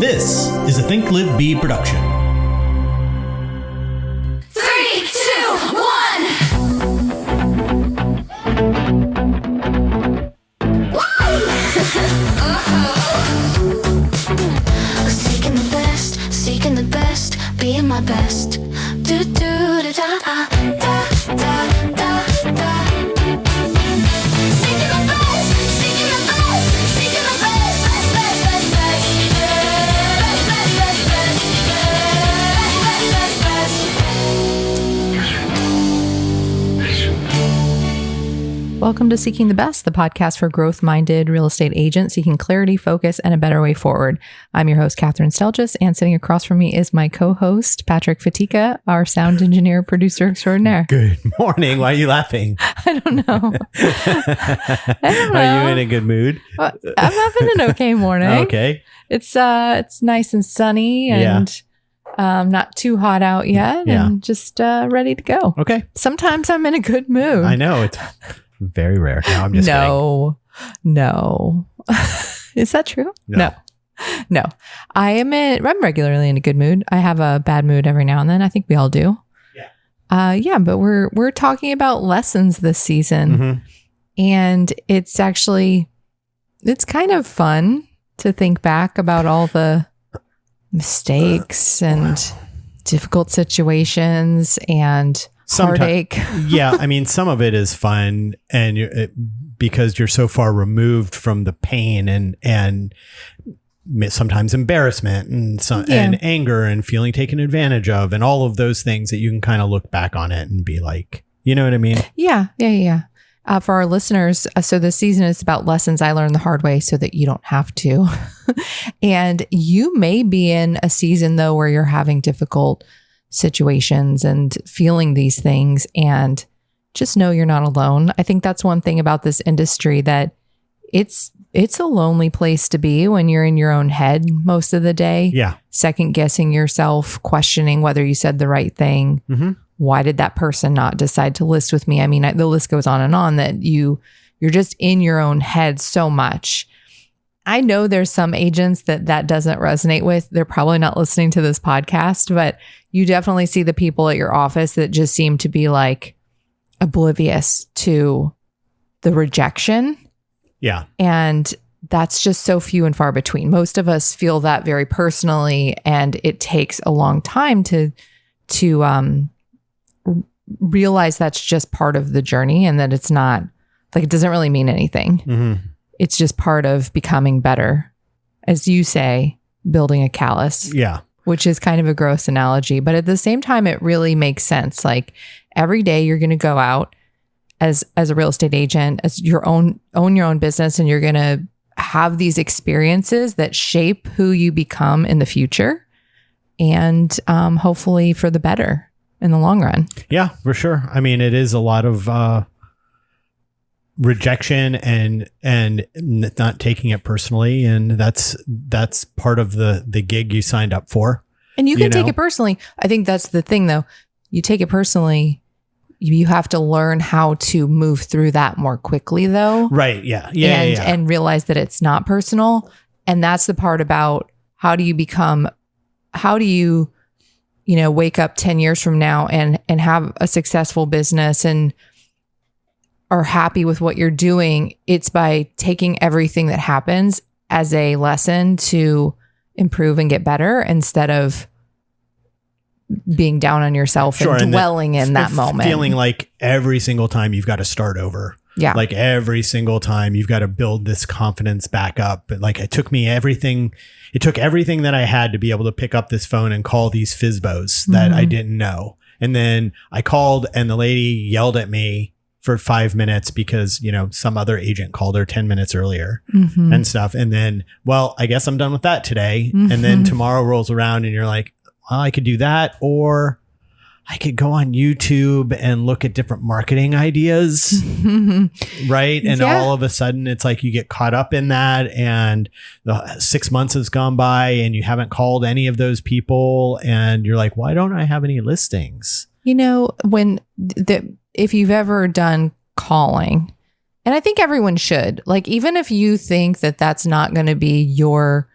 This is a Think Live Be production. 3, 2, 1. Seeking the best, being my best. Do do da da da da da da da. Seeking the best, seeking the best, seeking the best, best, best, best, best, best, best, best, best, best. Welcome to Seeking the Best, the podcast for growth-minded real estate agents seeking clarity, focus, and a better way forward. I'm your host, Kathryn Stelgis, and sitting across from me is my co-host, Patrick Fatika, our sound engineer, producer extraordinaire. Good morning. Why are you laughing? I don't know. I don't know. Are you in a good mood? I'm having an okay morning. Okay. It's nice and sunny and not too hot out yet, and just ready to go. Okay. Sometimes I'm in a good mood. I know. It's very rare. No, I'm just kidding. No. Is that true? No. I'm regularly in a good mood. I have a bad mood every now and then. I think we all do. Yeah. But we're talking about lessons this season. And it's kind of fun to think back about all the mistakes and difficult situations and heartache. Yeah. I mean, some of it is fun and because you're so far removed from the pain and sometimes embarrassment and anger and feeling taken advantage of and all of those things that you can kind of look back on it and be like, you know what I mean? Yeah. For our listeners, so this season is about lessons I learned the hard way so that you don't have to. And you may be in a season, though, where you're having difficult situations and feeling these things, and just know you're not alone. I think that's one thing about this industry, that it's a lonely place to be when you're in your own head most of the day. Yeah. Second guessing yourself, questioning whether you said the right thing. Why did that person not decide to list with me? I mean, the list goes on and on, that you're just in your own head so much. I know there's some agents that doesn't resonate with. They're probably not listening to this podcast, but you definitely see the people at your office that just seem to be like oblivious to the rejection. Yeah. And that's just so few and far between. Most of us feel that very personally, and it takes a long time to realize that's just part of the journey, and that it's not like, it doesn't really mean anything. It's just part of becoming better. As you say, building a callus. Yeah. Which is kind of a gross analogy, but at the same time, it really makes sense. Like, every day you're going to go out as a real estate agent, as own your own business, and you're going to have these experiences that shape who you become in the future, and hopefully for the better in the long run. Yeah, for sure. I mean, it is a lot of rejection and not taking it personally, and that's part of the gig you signed up for. And you can take it personally. I think that's the thing, though. You take it personally. You have to learn how to move through that more quickly, though. Right. Yeah. And realize that it's not personal. And that's the part about how do you wake up 10 years from now and have a successful business and are happy with what you're doing. It's by taking everything that happens as a lesson to improve and get better, instead of being down on yourself and dwelling in that moment. Feeling like every single time you've got to start over. Yeah. Like every single time you've got to build this confidence back up. But like, it took everything that I had to be able to pick up this phone and call these FSBOs that I didn't know. And then I called and the lady yelled at me for 5 minutes because, some other agent called her 10 minutes earlier and stuff. And then, well, I guess I'm done with that today. And then tomorrow rolls around and you're like, well, I could do that, or I could go on YouTube and look at different marketing ideas. Right. And all of a sudden it's like you get caught up in that, and the 6 months has gone by and you haven't called any of those people. And you're like, why don't I have any listings? If you've ever done calling, and I think everyone should, like, even if you think that that's not going to be your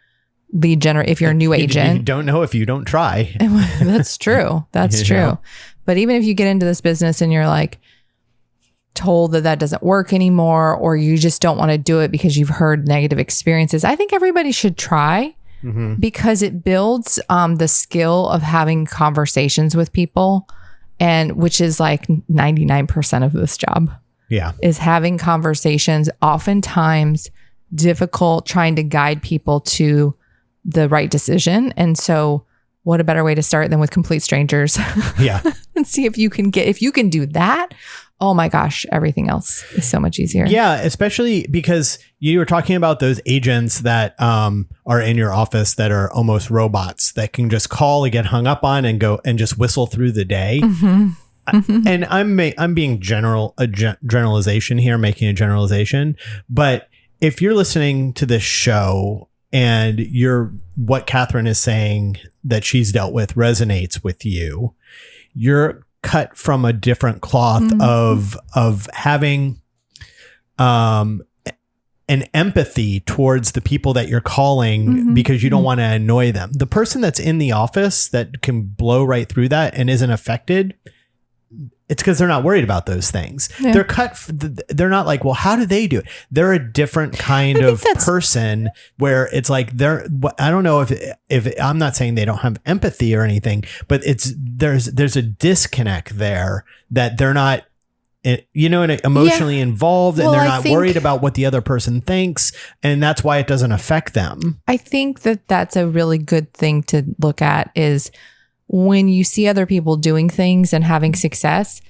lead generate. If you're a new agent, you don't know if you don't try. That's true. That's true. But even if you get into this business and you're like told that doesn't work anymore, or you just don't want to do it because you've heard negative experiences, I think everybody should try because it builds the skill of having conversations with people, and which is like 99% of this job. Yeah. Is having conversations, oftentimes difficult, trying to guide people to the right decision. And so what a better way to start than with complete strangers? Yeah. And see if you can do that. Oh my gosh, everything else is so much easier. Yeah, especially because you were talking about those agents that are in your office that are almost robots that can just call and get hung up on and go and just whistle through the day. And I'm being generalization here, making a generalization. But if you're listening to this show and what Kathryn is saying that she's dealt with resonates with you, you're cut from a different cloth of having an empathy towards the people that you're calling because you don't want to annoy them. The person that's in the office that can blow right through that and isn't affected, it's because they're not worried about those things. Yeah. They're cut. They're not like, well, how do they do it? They're a different kind of person where it's like I don't know if I'm not saying they don't have empathy or anything, but there's a disconnect there that they're not, emotionally involved, and they're not worried about what the other person thinks. And that's why it doesn't affect them. I think that's a really good thing to look at is when you see other people doing things and having success,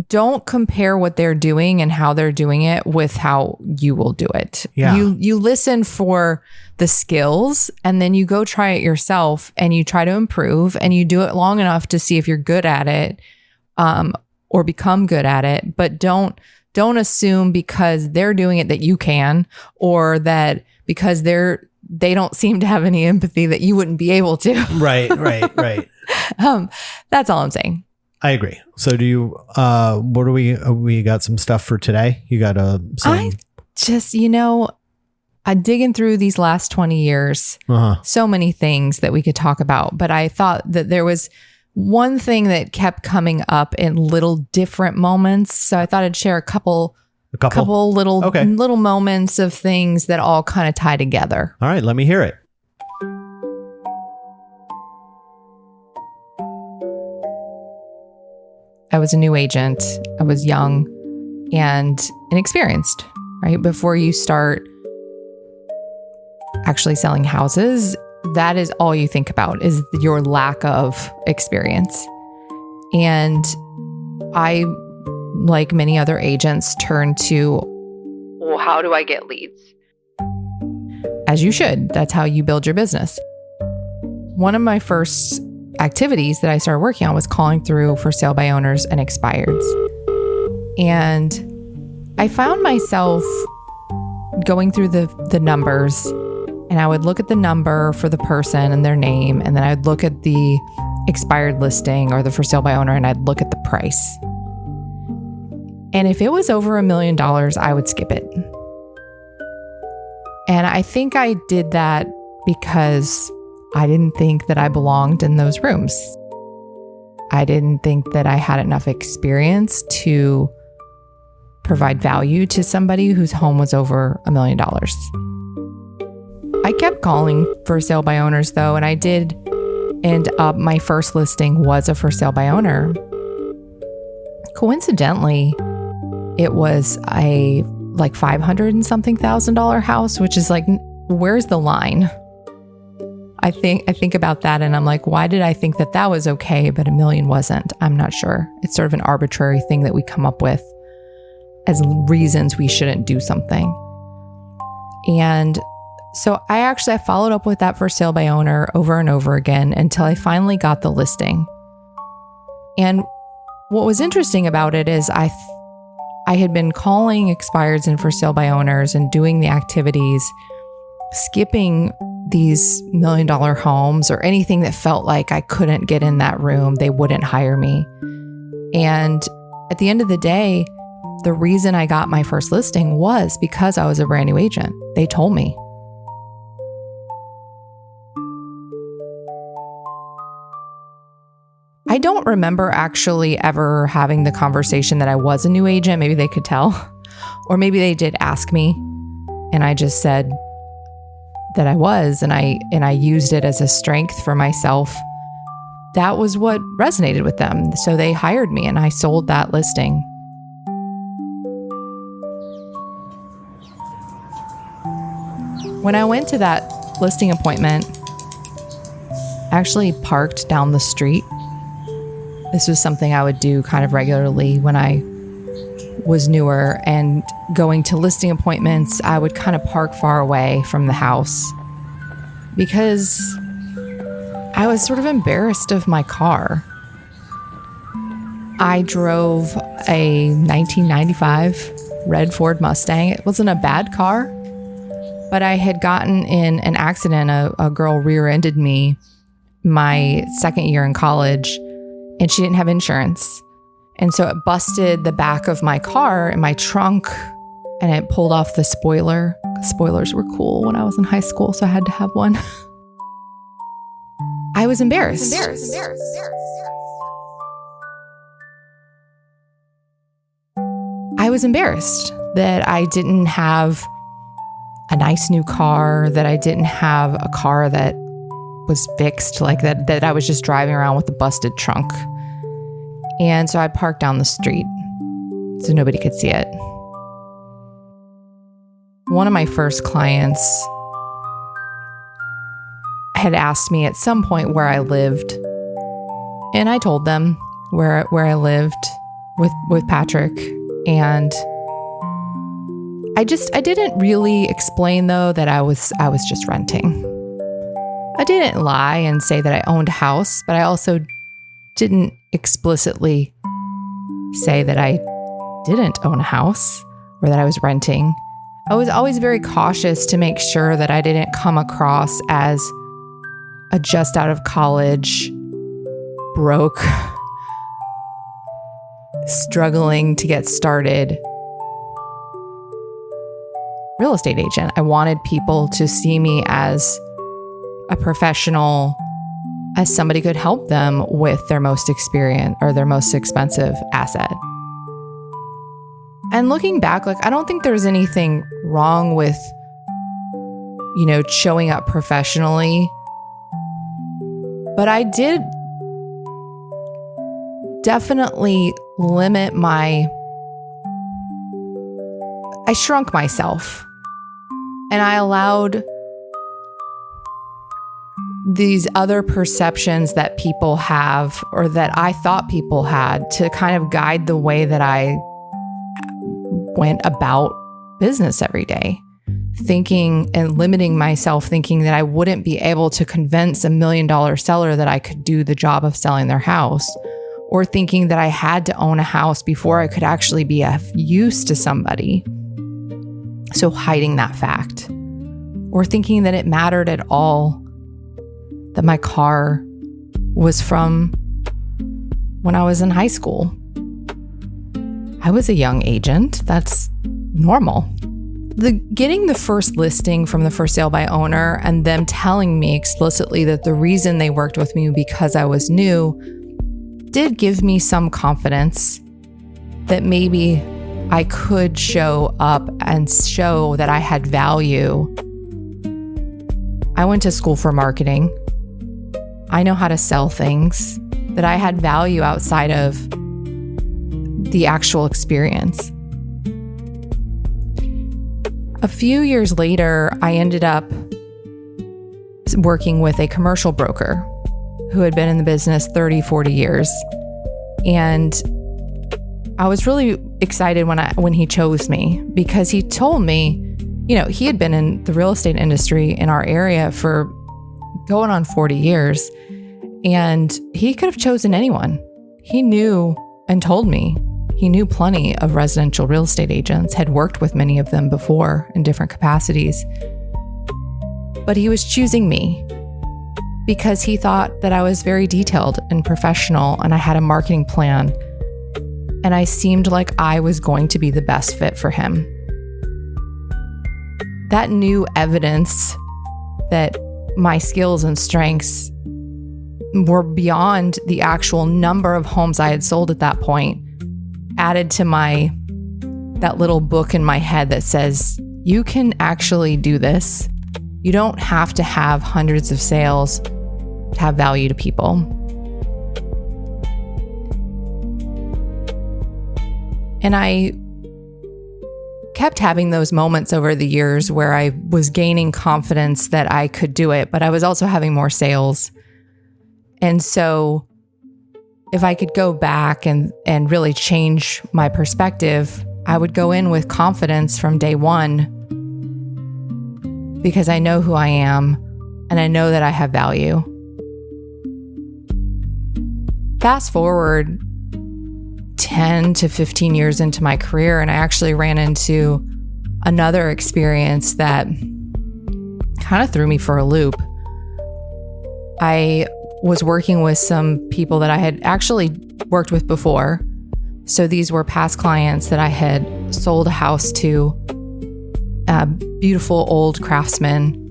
don't compare what they're doing and how they're doing it with how you will do it. Yeah. You listen for the skills and then you go try it yourself and you try to improve and you do it long enough to see if you're good at it or become good at it. But don't assume because they're doing it that you can, or that because they don't seem to have any empathy that you wouldn't be able to. Right. That's all I'm saying. I agree. So do you, what do we got some stuff for today? You got I just, I'm digging through these last 20 years, so many things that we could talk about, but I thought that there was one thing that kept coming up in little different moments. So I thought I'd share a couple little moments of things that all kind of tie together. All right, let me hear it. I was a new agent. I was young and inexperienced, right? Before you start actually selling houses, that is all you think about is your lack of experience. And I, like many other agents, turn to, well, how do I get leads? As you should. That's how you build your business. One of my first activities that I started working on was calling through for sale by owners and expireds. And I found myself going through the numbers, and I would look at the number for the person and their name, and then I'd look at the expired listing or the for sale by owner, and I'd look at the price. And if it was over $1 million, I would skip it. And I think I did that because I didn't think that I belonged in those rooms. I didn't think that I had enough experience to provide value to somebody whose home was over $1 million. I kept calling for sale by owners though, and I did end up, my first listing was a for sale by owner. Coincidentally, it was a like $500 and something thousand house, which is like, where's the line? I think about that and I'm like, why did I think that was okay, but $1 million wasn't? I'm not sure. It's sort of an arbitrary thing that we come up with as reasons we shouldn't do something. And so I followed up with that for sale by owner over and over again until I finally got the listing. And what was interesting about it is I had been calling expireds and for sale by owners and doing the activities, skipping these $1 million homes or anything that felt like I couldn't get in that room. They wouldn't hire me. And at the end of the day, the reason I got my first listing was because I was a brand new agent. They told me. I don't remember actually ever having the conversation that I was a new agent. Maybe they could tell, or maybe they did ask me and I just said that I was, and I used it as a strength for myself. That was what resonated with them. So they hired me and I sold that listing. When I went to that listing appointment, I actually parked down the street. This was something I would do kind of regularly when I was newer, and going to listing appointments, I would kind of park far away from the house because I was sort of embarrassed of my car. I drove a 1995 red Ford Mustang. It wasn't a bad car, but I had gotten in an accident. A girl rear-ended me my second year in college, and she didn't have insurance. And so it busted the back of my car and my trunk, and it pulled off the spoiler. Spoilers were cool when I was in high school, so I had to have one. I was embarrassed. I was embarrassed that I didn't have a nice new car, that I didn't have a car that was fixed, like that I was just driving around with a busted trunk. And so I parked down the street so nobody could see it. One of my first clients had asked me at some point where I lived, and I told them where I lived with Patrick. And I didn't really explain though that I was just renting. I didn't lie and say that I owned a house, but I also didn't explicitly say that I didn't own a house or that I was renting. I was always very cautious to make sure that I didn't come across as a just out of college, broke, struggling to get started real estate agent. I wanted people to see me as a professional, as somebody could help them with their most experienced or their most expensive asset. And looking back, I don't think there's anything wrong with, showing up professionally. But I did definitely limit I shrunk myself, and I allowed these other perceptions that people have, or that I thought people had, to kind of guide the way that I went about business every day, thinking and limiting myself, thinking that I wouldn't be able to convince $1 million seller that I could do the job of selling their house, or thinking that I had to own a house before I could actually be of use to somebody. So hiding that fact, or thinking that it mattered at all that my car was from when I was in high school. I was a young agent. That's normal. Getting the first listing from the for sale by owner and them telling me explicitly that the reason they worked with me because I was new did give me some confidence that maybe I could show up and show that I had value. I went to school for marketing. I know how to sell things, that I had value outside of the actual experience. A few years later, I ended up working with a commercial broker who had been in the business 30, 40 years. And I was really excited when he chose me, because he told me, he had been in the real estate industry in our area for going on 40 years, and he could have chosen anyone. He knew and told me he knew plenty of residential real estate agents, had worked with many of them before in different capacities. But he was choosing me because he thought that I was very detailed and professional, and I had a marketing plan, and I seemed like I was going to be the best fit for him. That new evidence that my skills and strengths were beyond the actual number of homes I had sold at that point, added to that little book in my head that says, you can actually do this. You don't have to have hundreds of sales to have value to people. And I kept having those moments over the years where I was gaining confidence that I could do it, but I was also having more sales. And so if I could go back and really change my perspective, I would go in with confidence from day one, because I know who I am and I know that I have value. Fast forward 10 to 15 years into my career, and I actually ran into another experience that kind of threw me for a loop. I was working with some people that I had actually worked with before. So these were past clients that I had sold a house to, a beautiful old craftsman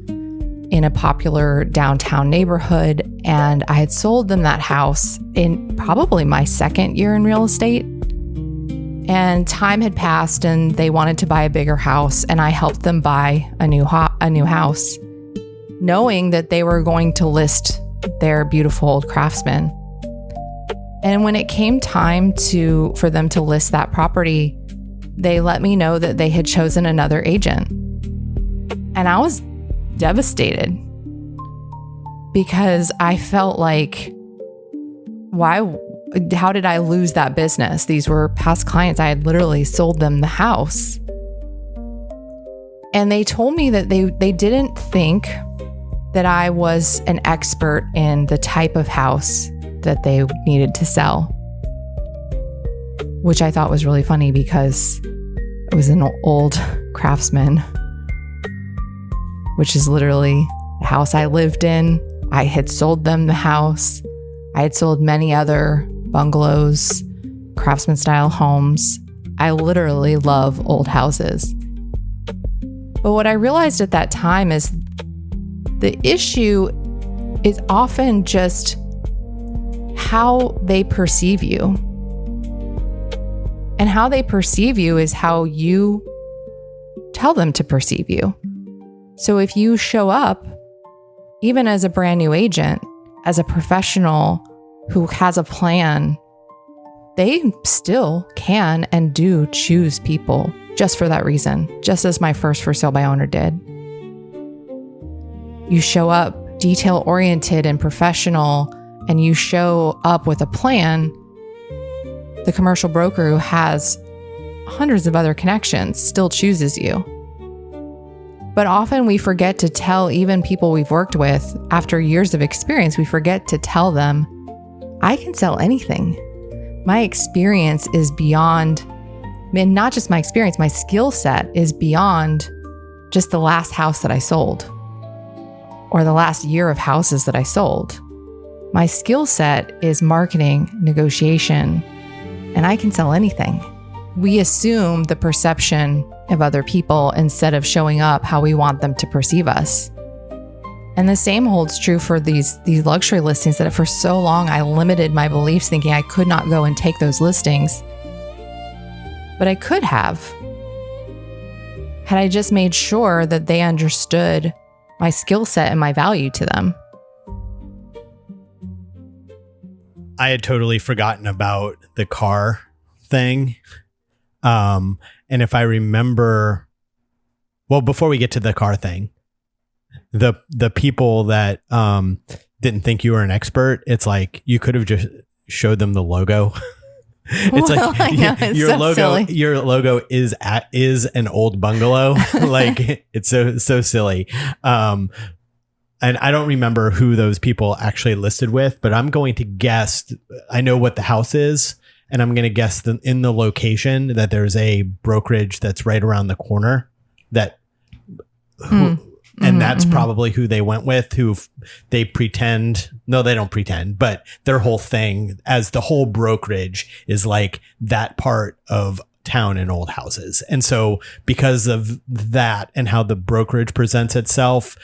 in a popular downtown neighborhood. And I had sold them that house in probably my second year in real estate. And time had passed and they wanted to buy a bigger house, and I helped them buy a new house, knowing that they were going to list their beautiful old craftsman. And when it came time for them to list that property, they let me know that they had chosen another agent. And I was devastated because I felt like, how did I lose that business? These were past clients. I had literally sold them the house. And they told me that they didn't think that I was an expert in the type of house that they needed to sell, which I thought was really funny because it was an old craftsman, which is literally the house I lived in. I had sold them the house. I had sold many other bungalows, craftsman style homes. I literally love old houses. But what I realized at that time is the issue is often just how they perceive you. And how they perceive you is how you tell them to perceive you. So if you show up, even as a brand new agent, as a professional who has a plan, they still can and do choose people just for that reason, just as my first for sale by owner did. You show up detail-oriented and professional, and you show up with a plan, the commercial broker who has hundreds of other connections still chooses you. But often we forget to tell even people we've worked with after years of experience, we forget to tell them, I can sell anything. My experience is beyond, and not just my experience, my skill set is beyond just the last house that I sold or the last year of houses that I sold. My skill set is marketing, negotiation, and I can sell anything. We assume the perception of other people instead of showing up how we want them to perceive us. And the same holds true for these luxury listings that for so long I limited my beliefs thinking I could not go and take those listings. But I could have, had I just made sure that they understood my skill set and my value to them. I had totally forgotten about the car thing. And if I remember, well, before we get to the car thing, the people that didn't think you were an expert, it's like you could have just showed them the logo. It's well, like I know, it's your so logo. silly. Your logo is an old bungalow. Like it's so silly. And I don't remember who those people actually listed with, but I'm going to guess. I know what the house is, and I'm going to guess in the location that there's a brokerage that's right around the corner. And that's probably who they went with, who they pretend. No, they don't pretend, but their whole thing as the whole brokerage is like that part of town and old houses. And so because of that and how the brokerage presents itself,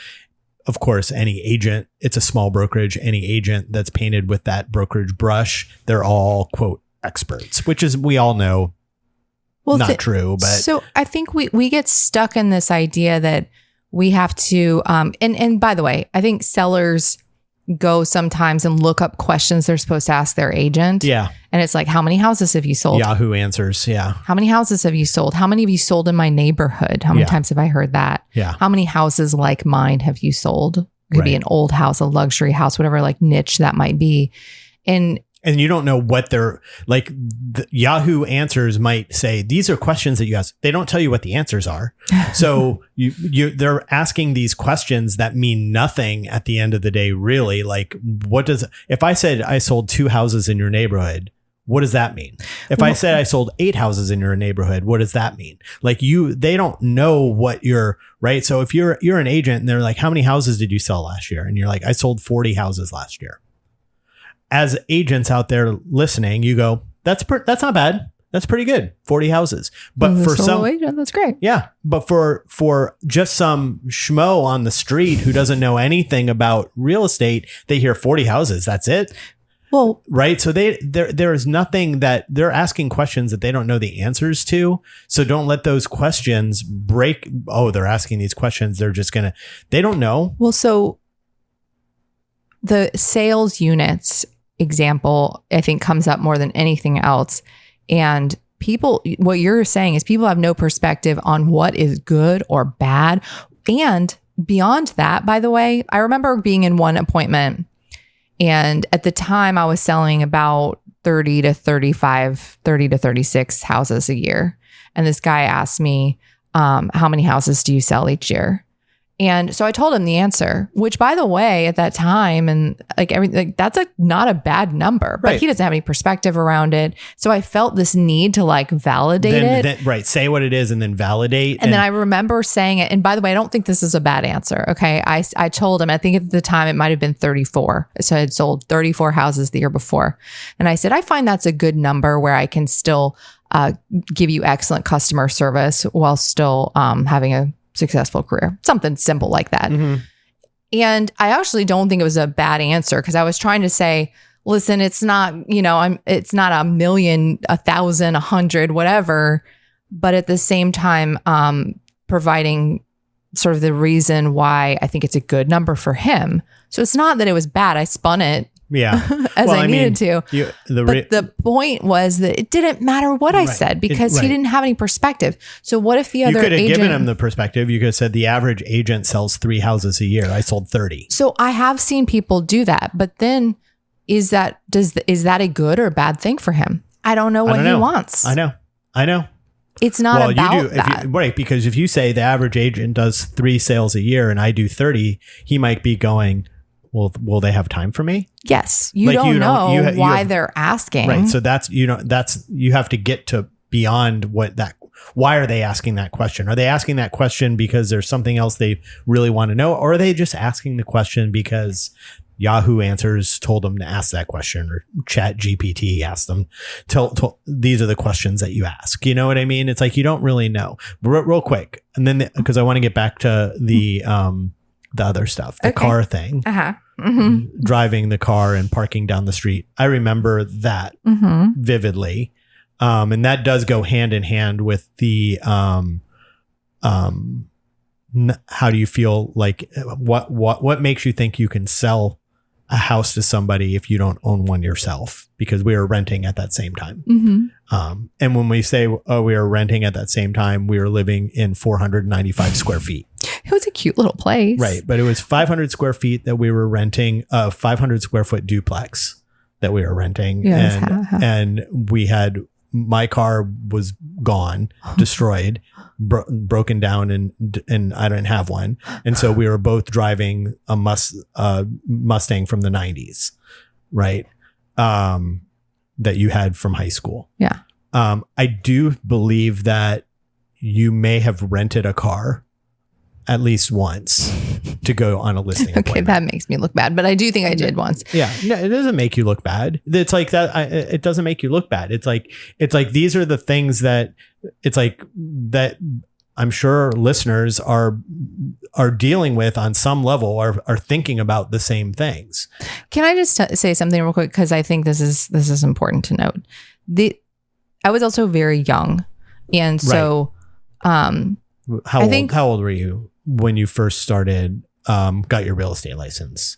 of course, any agent, it's a small brokerage, any agent that's painted with that brokerage brush, they're all, quote, experts, which is, we all know, not true. But so I think we get stuck in this idea that we have to, and by the way, I think sellers go sometimes and look up questions they're supposed to ask their agent. Yeah. And it's like, how many houses have you sold? Yahoo Answers. Yeah. How many houses have you sold? How many have you sold in my neighborhood? How many times have I heard that? Yeah. How many houses like mine have you sold? It could be an old house, a luxury house, whatever like niche that might be. And you don't know what they're like. The Yahoo Answers might say, these are questions that you ask. They don't tell you what the answers are. So they're asking these questions that mean nothing at the end of the day, really. Like, if I said I sold 2 houses in your neighborhood, what does that mean? If I said I sold 8 houses in your neighborhood, what does that mean? Like they don't know what you're, right? So if you're an agent and they're like, how many houses did you sell last year? And you're like, I sold 40 houses last year. As agents out there listening, you go, that's not bad. That's pretty good. 40 houses. But for some agent, that's great. Yeah. But for just some schmo on the street who doesn't know anything about real estate, they hear 40 houses. That's it. Well, right. So there is nothing that they're asking questions that they don't know the answers to. So don't let those questions break. Oh, they're asking these questions. They don't know. Well, so the sales units example, I think, comes up more than anything else. And what you're saying is people have no perspective on what is good or bad. And beyond that, by the way, I remember being in one appointment, and at the time I was selling about 30 to 36 houses a year. And this guy asked me, how many houses do you sell each year? And so I told him the answer, which, by the way, at that time, and like everything, that's not a bad number, but he doesn't have any perspective around it. So I felt this need to like validate it. Right. Say what it is and then validate. And then I remember saying it. And by the way, I don't think this is a bad answer. Okay. I told him, I think at the time it might've been 34. So I had sold 34 houses the year before. And I said, I find that's a good number where I can still give you excellent customer service while still having a successful career, something simple like that. Mm-hmm. And I actually don't think it was a bad answer, because I was trying to say, listen, it's not, it's not 1 million, 1,000, 100, whatever. But at the same time, providing sort of the reason why I think it's a good number for him. So it's not that it was bad. I spun it. Yeah. as I needed to. But the point was that it didn't matter what I said, because he didn't have any perspective. So what if the other agent... You could have given him the perspective. You could have said the average agent sells 3 houses a year. I sold 30. So I have seen people do that. But then is that a good or bad thing for him? I don't know what he wants. I know. It's not about that. Right. Because if you say the average agent does 3 sales a year and I do 30, he might be going... Well, will they have time for me? Yes. You don't know why they're asking. Right. So you have to get to beyond why are they asking that question? Are they asking that question because there's something else they really want to know? Or are they just asking the question because Yahoo Answers told them to ask that question, or Chat GPT asked them, these are the questions that you ask. You know what I mean? It's like, you don't really know. Real quick. And then, because I want to get back to the other stuff, the car thing, driving the car and parking down the street. I remember that vividly. And that does go hand in hand with the, how do you feel like, what makes you think you can sell a house to somebody if you don't own one yourself? Because we were renting at that same time. Mm-hmm. And when we say, we were renting at that same time, we were living in 495 square feet. It was a cute little place. Right. But it was 500 square feet that we were renting, a 500 square foot duplex that we were renting. Yeah, and we had, my car was gone, destroyed, broken down, and I didn't have one. And so we were both driving a Mustang from the 90s, right? That you had from high school. Yeah. I do believe that you may have rented a car at least once to go on a listing appointment. That makes me look bad, but I do think I did once. Yeah, no, it doesn't make you look bad. It's like that. It doesn't make you look bad. It's like these are the things that it's like that I'm sure listeners are dealing with on some level, are thinking about the same things. Can I just say something real quick? Because I think this is important to note. I was also very young. And so how old were you when you first started, got your real estate license?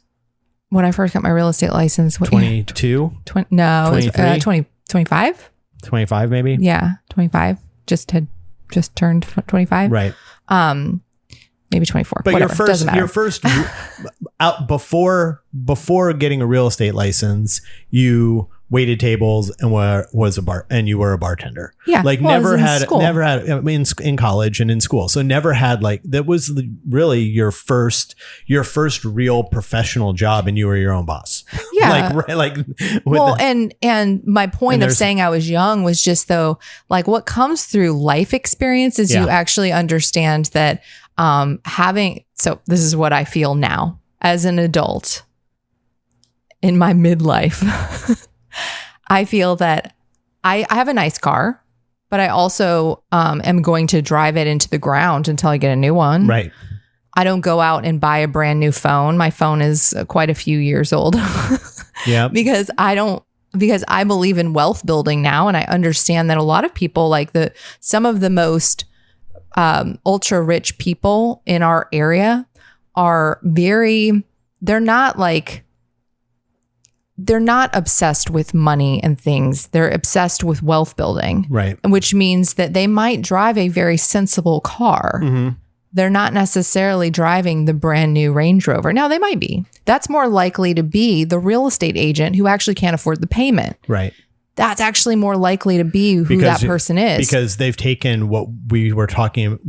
When I first got my real estate license, 22? No, 23? 25? 25 maybe? Yeah, 25. Just turned 25. Right. Maybe 24. But whatever. your first out before getting a real estate license, you waited tables and you were a bartender. Yeah. Like never had I mean, in college and in school. So never had that was really your first real professional job, and you were your own boss. Yeah. And my point of saying I was young was just though, like what comes through life experience is you actually understand that so this is what I feel now as an adult in my midlife. I feel that I have a nice car, but I also am going to drive it into the ground until I get a new one. Right. I don't go out and buy a brand new phone. My phone is quite a few years old. Yeah. Because I believe in wealth building now, and I understand that a lot of people, some of the most ultra rich people in our area they're not obsessed with money and things. They're obsessed with wealth building. Right. Which means that they might drive a very sensible car. Mm-hmm. They're not necessarily driving the brand new Range Rover. Now, they might be. That's more likely to be the real estate agent who actually can't afford the payment. Right. That's actually more likely to be who that person is. Because they've taken what you were talking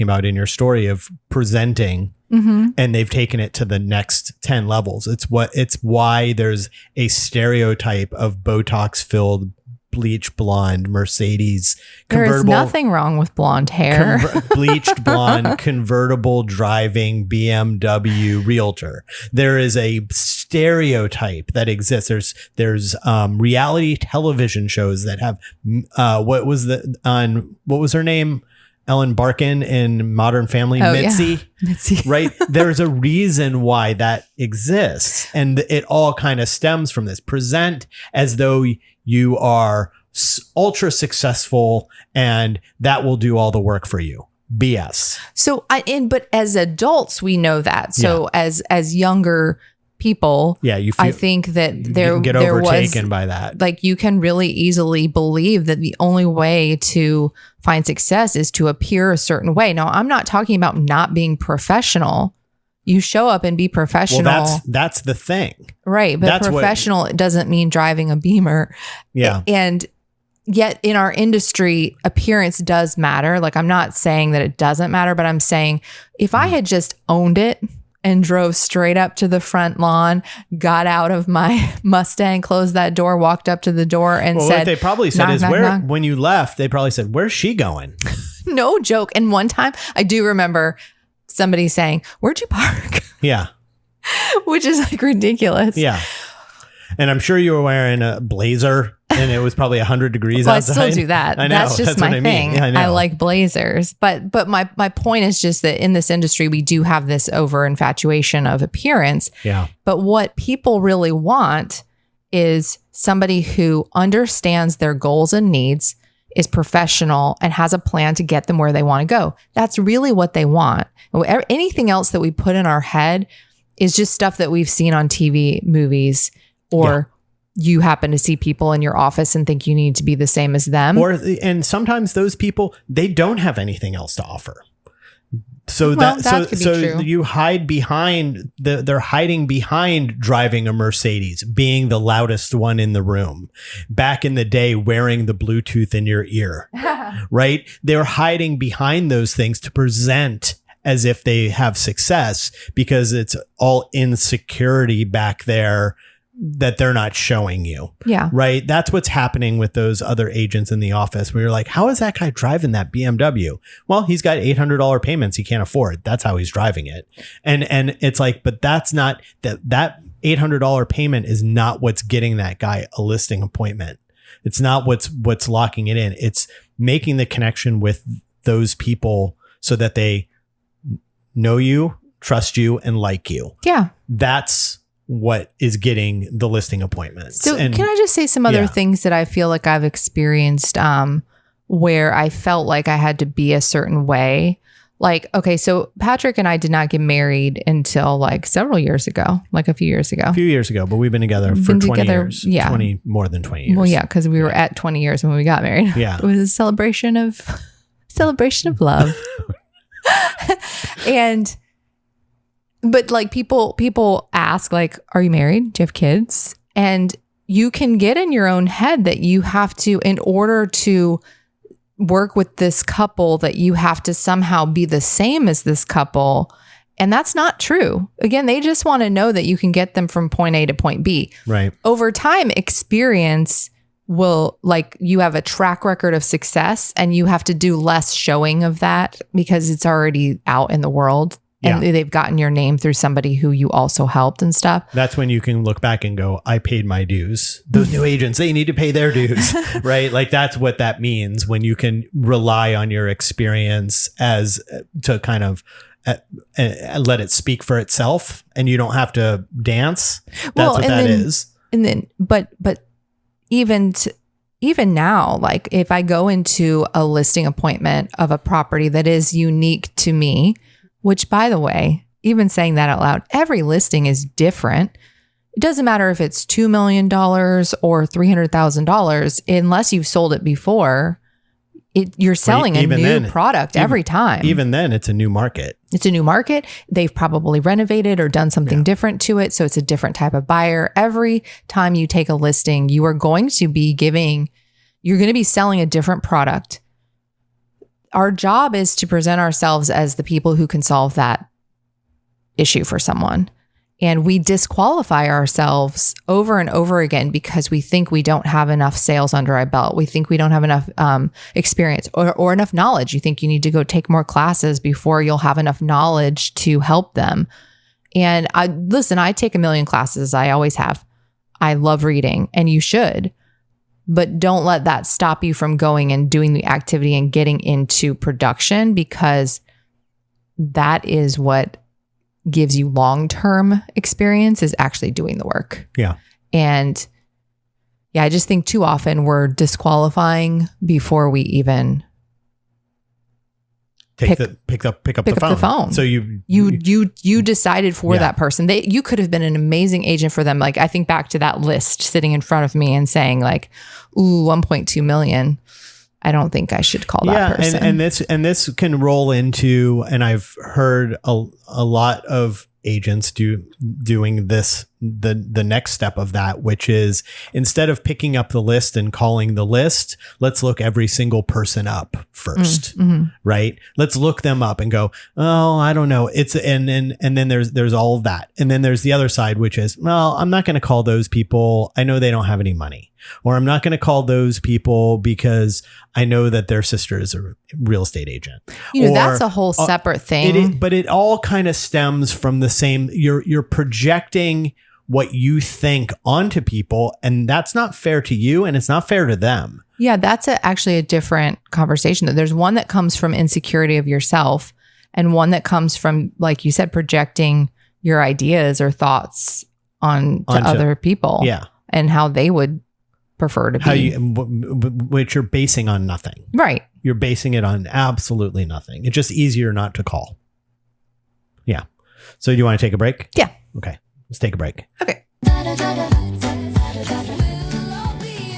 about in your story of presenting, mm-hmm. and they've taken it to the next 10 levels. It's why there's a stereotype of Botox filled bleach blonde Mercedes convertible. There is nothing wrong with blonde hair. Bleached blonde convertible driving BMW realtor. There is a stereotype that exists. There's reality television shows that have what was her name? Ellen Barkin in Modern Family, Mitzi. Yeah. Mitzi. Right? There's a reason why that exists. And it all kind of stems from this. Present as though you are ultra successful and that will do all the work for you. BS. So, but as adults, we know that. So as younger people, I think that you can get overtaken by that. Like you can really easily believe that the only way to find success is to appear a certain way. Now, I'm not talking about not being professional. You show up and be professional. Well, that's the thing. Right. But professional doesn't mean driving a Beamer. Yeah. And yet in our industry, appearance does matter. Like I'm not saying that it doesn't matter, but I'm saying if I had just owned it and drove straight up to the front lawn, got out of my Mustang, closed that door, walked up to the door and said, what they probably said is when you left, they probably said, where's she going? No joke. And one time I do remember somebody saying, where'd you park? Yeah. Which is like ridiculous. Yeah. And I'm sure you were wearing a blazer and it was probably 100 degrees outside. I still do that. I know. That's just my thing. Yeah, I like blazers. But my point is just that in this industry, we do have this over infatuation of appearance. Yeah. But what people really want is somebody who understands their goals and needs, is professional, and has a plan to get them where they want to go. That's really what they want. Anything else that we put in our head is just stuff that we've seen on TV, movies, or you happen to see people in your office and think you need to be the same as them. And sometimes those people, they don't have anything else to offer. So that could be true. You hide behind they're hiding behind driving a Mercedes, being the loudest one in the room. Back in the day, wearing the Bluetooth in your ear, right? They're hiding behind those things to present as if they have success because it's all insecurity back there that they're not showing you. Yeah. Right. That's what's happening with those other agents in the office where you're like, how is that guy driving that BMW? Well, he's got $800 payments he can't afford. That's how he's driving it. And it's like, but that's not that $800 payment is not what's getting that guy a listing appointment. It's not what's locking it in. It's making the connection with those people so that they know you, trust you, and like you. Yeah. That's what is getting the listing appointments. So and can I just say some other yeah. things that I feel like I've experienced where I felt like I had to be a certain way? Like, okay, so Patrick and I did not get married until like several years ago, like a few years ago. A few years ago, but we've been together for 20 years. Yeah. More than 20 years. Well, yeah, because we were at 20 years when we got married. Yeah. It was a celebration of love. But like people ask, like, are you married? Do you have kids? And you can get in your own head that you have to, in order to work with this couple, that you have to somehow be the same as this couple. And that's not true. Again, they just want to know that you can get them from point A to point B. Right. Over time, experience will, like, you have a track record of success and you have to do less showing of that because it's already out in the world. And they've gotten your name through somebody who you also helped and stuff. That's when you can look back and go, I paid my dues. Those new agents, they need to pay their dues, right? Like that's what that means when you can rely on your experience as to kind of let it speak for itself and you don't have to dance. That's what that is. And then, but even now, like if I go into a listing appointment of a property that is unique to me, which, by the way, even saying that out loud, every listing is different. It doesn't matter if it's $2 million or $300,000, unless you've sold it before. You're selling a new product every time. Even then, it's a new market. It's a new market. They've probably renovated or done something different to it. So it's a different type of buyer. Every time you take a listing, you are going to be you're going to be selling a different product. Our job is to present ourselves as the people who can solve that issue for someone. And we disqualify ourselves over and over again because we think we don't have enough sales under our belt. We think we don't have enough experience or enough knowledge. You think you need to go take more classes before you'll have enough knowledge to help them. And I take a million classes. I always have. I love reading, and you should. But don't let that stop you from going and doing the activity and getting into production, because that is what gives you long-term experience, is actually doing the work. Yeah. And I just think too often we're disqualifying before we even pick up the phone. So you decided for that person. You could have been an amazing agent for them. Like I think back to that list sitting in front of me and saying like, ooh, 1.2 million. I don't think I should call that person. And this can roll into, and I've heard a lot of agents doing this, the next step of that, which is instead of picking up the list and calling the list, let's look every single person up first, right? Let's look them up and go, oh, I don't know. And then there's all of that. And then there's the other side, which is, well, I'm not going to call those people. I know they don't have any money. Or I'm not going to call those people because I know that their sister is a real estate agent. That's a whole separate thing. But it all kind of stems from the same. You're projecting what you think onto people, and that's not fair to you, and it's not fair to them. Yeah, that's actually a different conversation. There's one that comes from insecurity of yourself, and one that comes from, like you said, projecting your ideas or thoughts onto other people. Yeah, and how they would prefer to be. Which you're basing on nothing. Right. You're basing it on absolutely nothing. It's just easier not to call. Yeah. So do you want to take a break? Yeah. Okay. Let's take a break. Okay.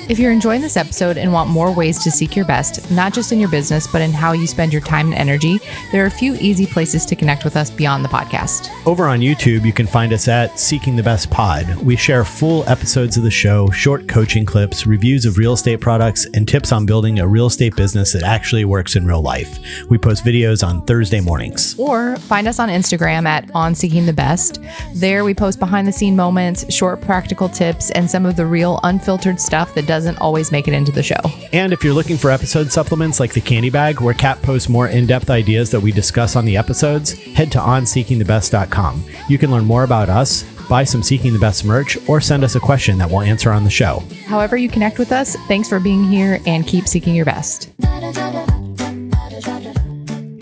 If you're enjoying this episode and want more ways to seek your best, not just in your business, but in how you spend your time and energy, there are a few easy places to connect with us beyond the podcast. Over on YouTube, you can find us at Seeking the Best Pod. We share full episodes of the show, short coaching clips, reviews of real estate products, and tips on building a real estate business that actually works in real life. We post videos on Thursday mornings. Or find us on Instagram at On Seeking the Best. There we post behind the scene moments, short practical tips, and some of the real unfiltered stuff that doesn't always make it into the show. And if you're looking for episode supplements like the Candy Bag, where Kat posts more in-depth ideas that we discuss on the episodes, head to onseekingthebest.com. You can learn more about us, buy some Seeking the Best merch, or send us a question that we'll answer on the show. However you connect with us, thanks for being here and keep seeking your best.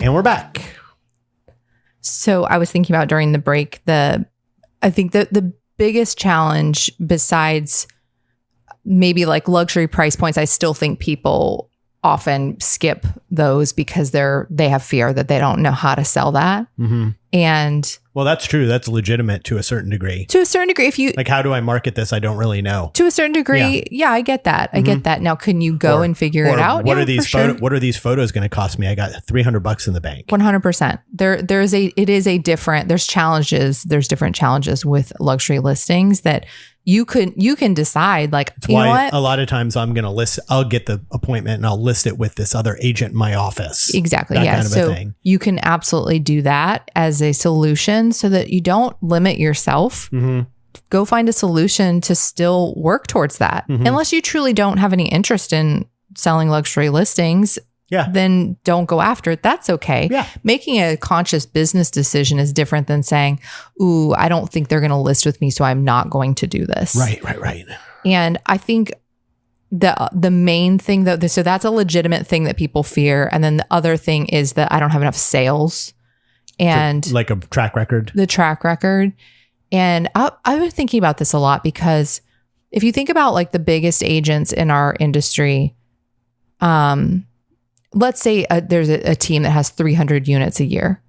And we're back. So I was thinking about during the break, I think the biggest challenge besides maybe like luxury price points, I still think people often skip those because they have fear that they don't know how to sell that. Mm-hmm. And well, that's true. That's legitimate to a certain degree. To a certain degree, if you like, how do I market this? I don't really know. To a certain degree, yeah, I get that. I get that. Now, can you go and figure it out? What are these What are these photos going to cost me? I got $300 in the bank. 100%. There's challenges. There's different challenges with luxury listings that you can decide, like, That's you why know what? A lot of times I'll get the appointment and I'll list it with this other agent in my office. Exactly. That Yeah. kind of So a thing. you can absolutely do that as a solution so that you don't limit yourself. Mm-hmm. Go find a solution to still work towards that. Mm-hmm. Unless you truly don't have any interest in selling luxury listings. Yeah. Then don't go after it. That's okay. Yeah. Making a conscious business decision is different than saying, ooh, I don't think they're going to list with me, so I'm not going to do this. Right. And I think the main thing that, so that's a legitimate thing that people fear. And then the other thing is that I don't have enough sales and like a track record. The track record. And I've been thinking about this a lot because if you think about like the biggest agents in our industry, let's say there's a team that has 300 units a year.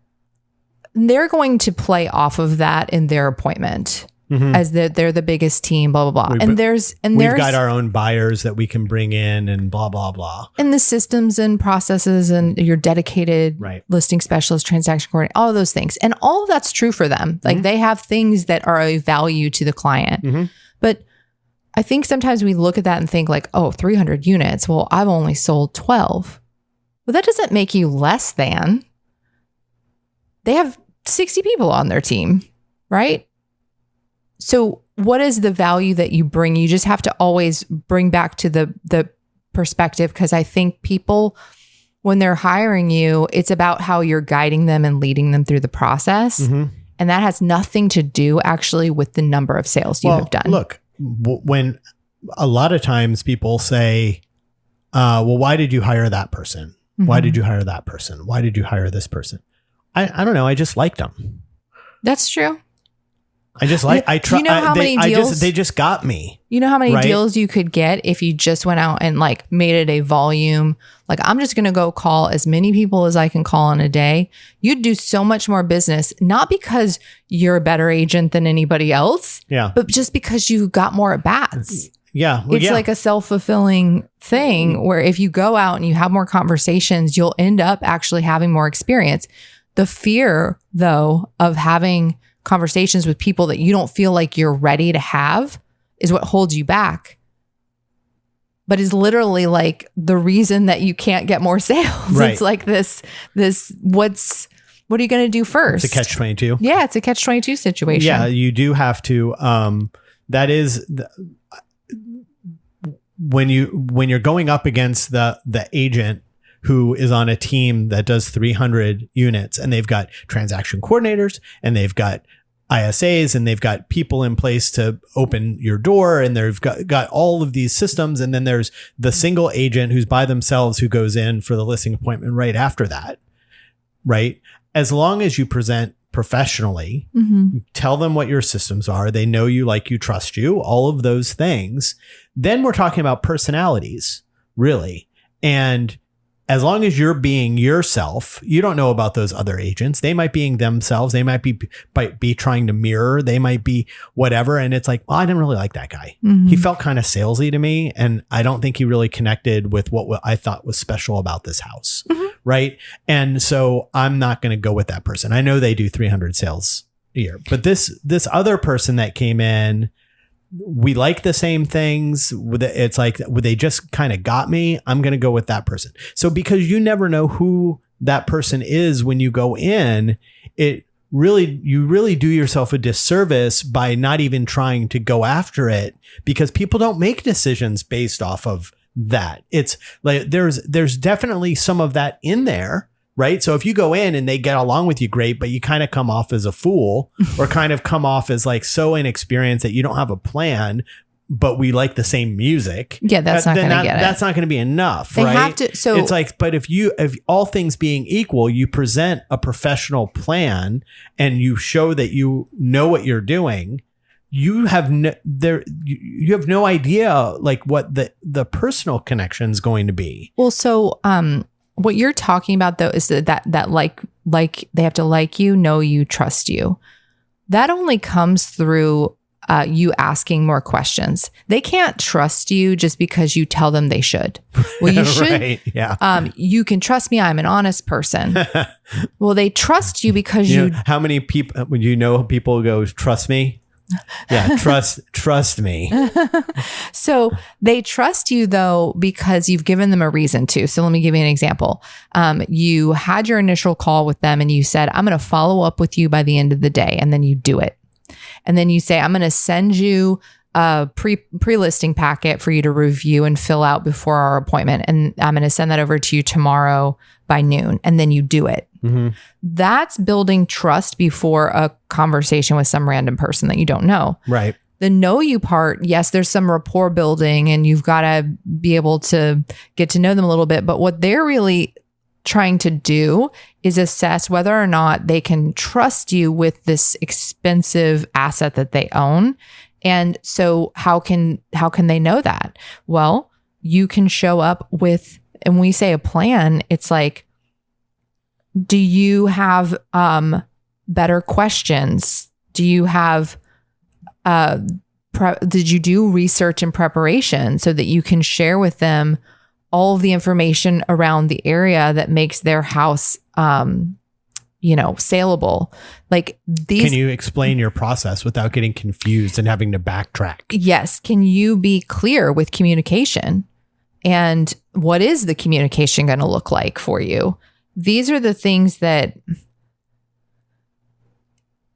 They're going to play off of that in their appointment as they're the biggest team, blah, blah, blah. We've got our own buyers that we can bring in and blah, blah, blah. And the systems and processes and your dedicated listing specialist, transaction coordinator, all of those things. And all of that's true for them. Like they have things that are of value to the client. But I think sometimes we look at that and think like, oh, 300 units. Well, I've only sold 12. Well, that doesn't make you less than. They have 60 people on their team, right? So what is the value that you bring? You just have to always bring back to the perspective, because I think people, when they're hiring you, it's about how you're guiding them and leading them through the process. And that has nothing to do actually with the number of sales you have done. Look, when a lot of times people say, well, why did you hire that person? Why did you hire that person? Why did you hire this person? I don't know. I just liked them. That's true. I try. You know how many deals? They just got me. You know how many deals you could get if you just went out and like made it a volume? Like, I'm just going to go call as many people as I can call in a day. You'd do so much more business, not because you're a better agent than anybody else. Yeah. But just because you got more at bats. Yeah. Well, it's like a self-fulfilling thing where if you go out and you have more conversations, you'll end up actually having more experience. The fear, though, of having conversations with people that you don't feel like you're ready to have is what holds you back, but is literally like the reason that you can't get more sales. Right. It's like this, what are you going to do first? It's a catch-22. Yeah. It's a catch-22 situation. Yeah. You do have to, that is when you're going up against the agent who is on a team that does 300 units and they've got transaction coordinators and they've got ISAs and they've got people in place to open your door and they've got all of these systems. And then there's the single agent who's by themselves who goes in for the listing appointment right after that. Right. As long as you present professionally, tell them what your systems are. They know you, like you, trust you, all of those things. Then we're talking about personalities, really. And as long as you're being yourself, you don't know about those other agents. They might be themselves. They might be trying to mirror. They might be whatever. And it's like, well, I didn't really like that guy. He felt kind of salesy to me. And I don't think he really connected with what I thought was special about this house. Right. And so I'm not going to go with that person. I know they do 300 sales a year, but this other person that came in, we like the same things. It's like they just kind of got me. I'm going to go with that person. So because you never know who that person is when you go in, you really do yourself a disservice by not even trying to go after it, because people don't make decisions based off of that. It's like there's definitely some of that in there. Right. So if you go in and they get along with you, great, but you kind of come off as a fool or kind of come off as like so inexperienced that you don't have a plan. but we like the same music. Yeah, that's not going to get it. That's not going to be enough, They right? have to. So it's like, but if all things being equal, you present a professional plan and you show that you know what you're doing, you have you have no idea like what the personal connection is going to be. Well, so what you're talking about though is that like they have to like you, know you, trust you. That only comes through you asking more questions. They can't trust you just because you tell them they should. Well, you should. Right, yeah. You can trust me. I'm an honest person. Well, they trust you because you know, how many people, when you know people go, trust me? Yeah, trust me. So they trust you though because you've given them a reason to. So let me give you an example. You had your initial call with them and you said, I'm going to follow up with you by the end of the day. And then you do it. And then you say, I'm going to send you a pre-listing packet for you to review and fill out before our appointment. And I'm going to send that over to you tomorrow by noon. And then you do it. Mm-hmm. That's building trust before a conversation with some random person that you don't know. Right. The know you part, yes, there's some rapport building and you've got to be able to get to know them a little bit. But what they're really trying to do is assess whether or not they can trust you with this expensive asset that they own. And so how can they know that? Well, you can show up with, and when we say a plan, it's like, do you have better questions? Do you have did you do research and preparation so that you can share with them all of the information around the area that makes their house saleable? Like these. Can you explain your process without getting confused and having to backtrack? Yes. Can you be clear with communication? And what is the communication going to look like for you? These are the things that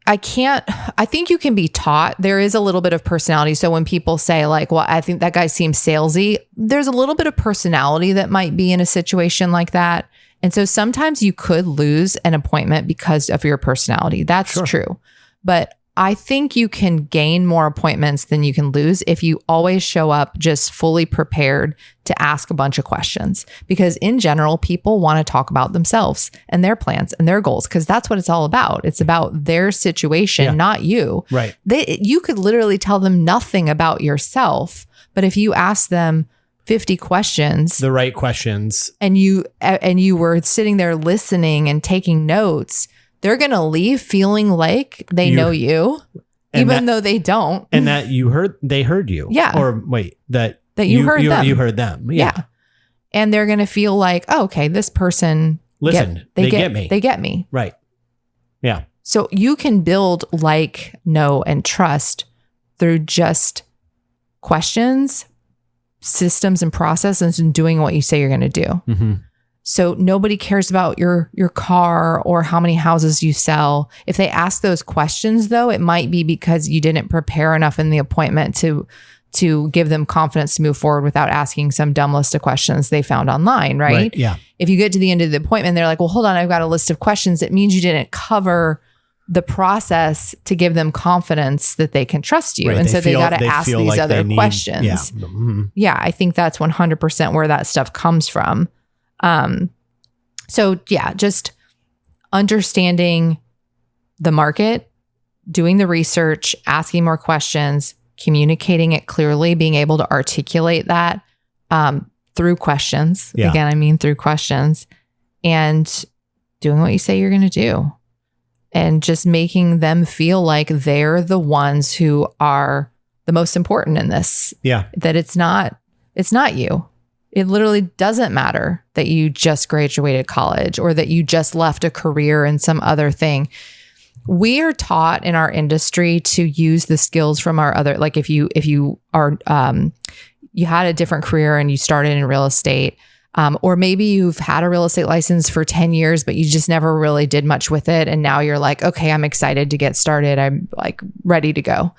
I think you can be taught. There is a little bit of personality. So when people say like, well, I think that guy seems salesy, there's a little bit of personality that might be in a situation like that. And so sometimes you could lose an appointment because of your personality. That's true. But I think you can gain more appointments than you can lose if you always show up just fully prepared to ask a bunch of questions. Because in general, people want to talk about themselves and their plans and their goals, because that's what it's all about. It's about their situation, not you. Right. You could literally tell them nothing about yourself, but if you ask them 50 questions, the right questions, and you were sitting there listening and taking notes, they're going to leave feeling like they know you, even though they don't. And that they heard you. Yeah. Or wait, that you heard them. You heard them. Yeah. And they're going to feel like, oh, okay, this person listened. They get me. They get me. Right. Yeah. So you can build like, know, and trust through just questions, systems, and processes, and doing what you say you're going to do. Mm-hmm. So nobody cares about your car or how many houses you sell. If they ask those questions, though, it might be because you didn't prepare enough in the appointment to give them confidence to move forward without asking some dumb list of questions they found online, right? Yeah. If you get to the end of the appointment, they're like, well, hold on, I've got a list of questions. It means you didn't cover the process to give them confidence that they can trust you. Right. And so they got to ask these other questions. Yeah. Mm-hmm. Yeah, I think that's 100% where that stuff comes from. So yeah, just understanding the market, doing the research, asking more questions, communicating it clearly, being able to articulate that, through questions. Yeah. Again, I mean, through questions, and doing what you say you're going to do, and just making them feel like they're the ones who are the most important in this. Yeah. That it's not you. It literally doesn't matter that you just graduated college or that you just left a career in some other thing. We are taught in our industry to use the skills from our other, like if you are, you had a different career and you started in real estate, or maybe you've had a real estate license for 10 years, but you just never really did much with it. And now you're like, okay, I'm excited to get started. I'm like ready to go.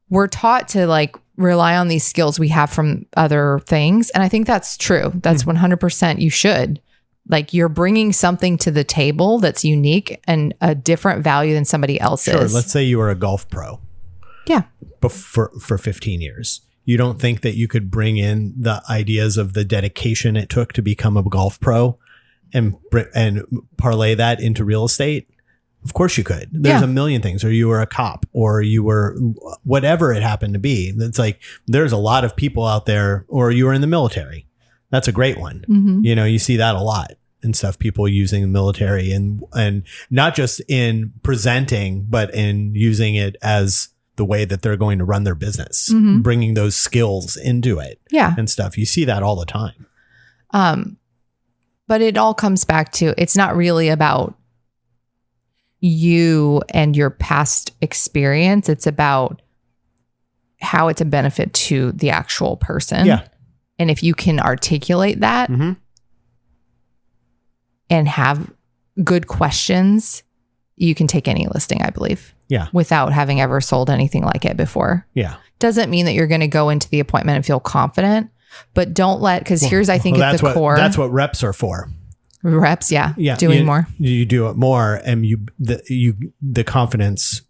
We're taught to like rely on these skills we have from other things. And I think that's true. That's 100% you should. Like you're bringing something to the table that's unique and a different value than somebody else's. Sure. Let's say you were a golf pro. Yeah. For 15 years. You don't think that you could bring in the ideas of the dedication it took to become a golf pro and parlay that into real estate? Of course you could. There's a million things. Or you were a cop, or you were whatever it happened to be. It's like there's a lot of people out there, or you were in the military. That's a great one. Mm-hmm. You know, you see that a lot and stuff, people using the military and not just in presenting, but in using it as the way that they're going to run their business, bringing those skills into it and stuff. You see that all the time. But it all comes back to, it's not really about you and your past experience. It's about how it's a benefit to the actual person. Yeah. And if you can articulate that and have good questions, you can take any listing, I believe. Yeah. Without having ever sold anything like it before. Yeah. Doesn't mean that you're going to go into the appointment and feel confident, but don't let, because here's, I think, at the core. That's what reps are for. Reps. Yeah. Doing more. You do it more and the confidence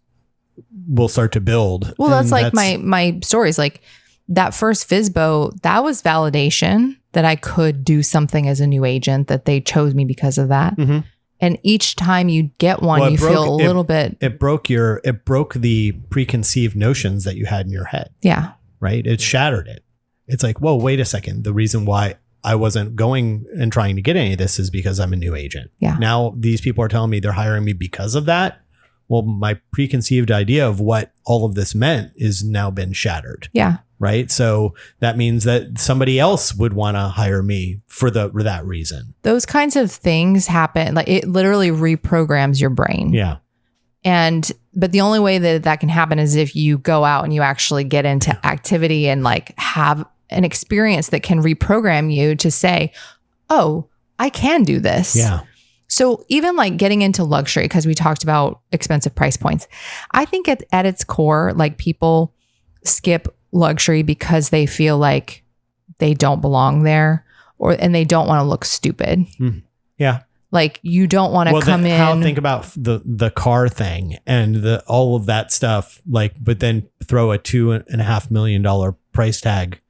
will start to build. Well, that's like my stories. Like that first FSBO, that was validation that I could do something as a new agent, that they chose me because of that. Mm-hmm. And each time you get one, feel a little bit. It broke the preconceived notions that you had in your head. Yeah. Right. It shattered it. It's like, whoa, wait a second. The reason why I wasn't going and trying to get any of this is because I'm a new agent. Yeah. Now these people are telling me they're hiring me because of that. Well, my preconceived idea of what all of this meant is now been shattered. Yeah. Right. So that means that somebody else would want to hire me for that reason. Those kinds of things happen. Like it literally reprograms your brain. Yeah. But the only way that can happen is if you go out and you actually get into activity and like have an experience that can reprogram you to say, oh, I can do this. Yeah. So even like getting into luxury, because we talked about expensive price points, I think at its core, like people skip luxury because they feel like they don't belong there, and they don't want to look stupid. Yeah. Like you don't want to come in. Think about the car thing and all of that stuff, like, but then throw a $2.5 million price tag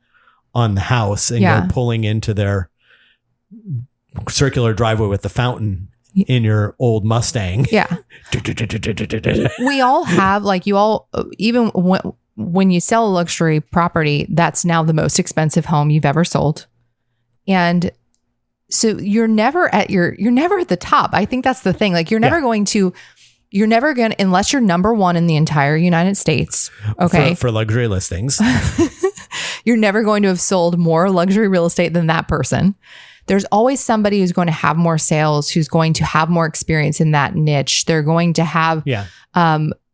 on the house and go pulling into their circular driveway with the fountain in your old Mustang. Yeah. We all have, like, even when you sell a luxury property, that's now the most expensive home you've ever sold. And so you're never at the top. I think that's the thing. Like you're never going to, unless you're number one in the entire United States. Okay. For luxury listings. You're never going to have sold more luxury real estate than that person. There's always somebody who's going to have more sales, who's going to have more experience in that niche. They're going to have,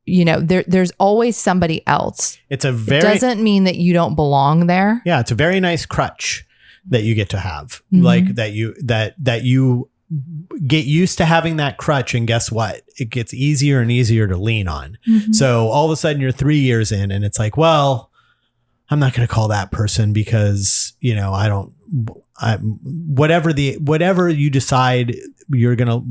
there's always somebody else. It doesn't mean that you don't belong there. Yeah. It's a very nice crutch that you get to have, like that you get used to having that crutch. And guess what? It gets easier and easier to lean on. Mm-hmm. So all of a sudden you're 3 years in and it's like, well, I'm not going to call that person because, whatever you decide you're going to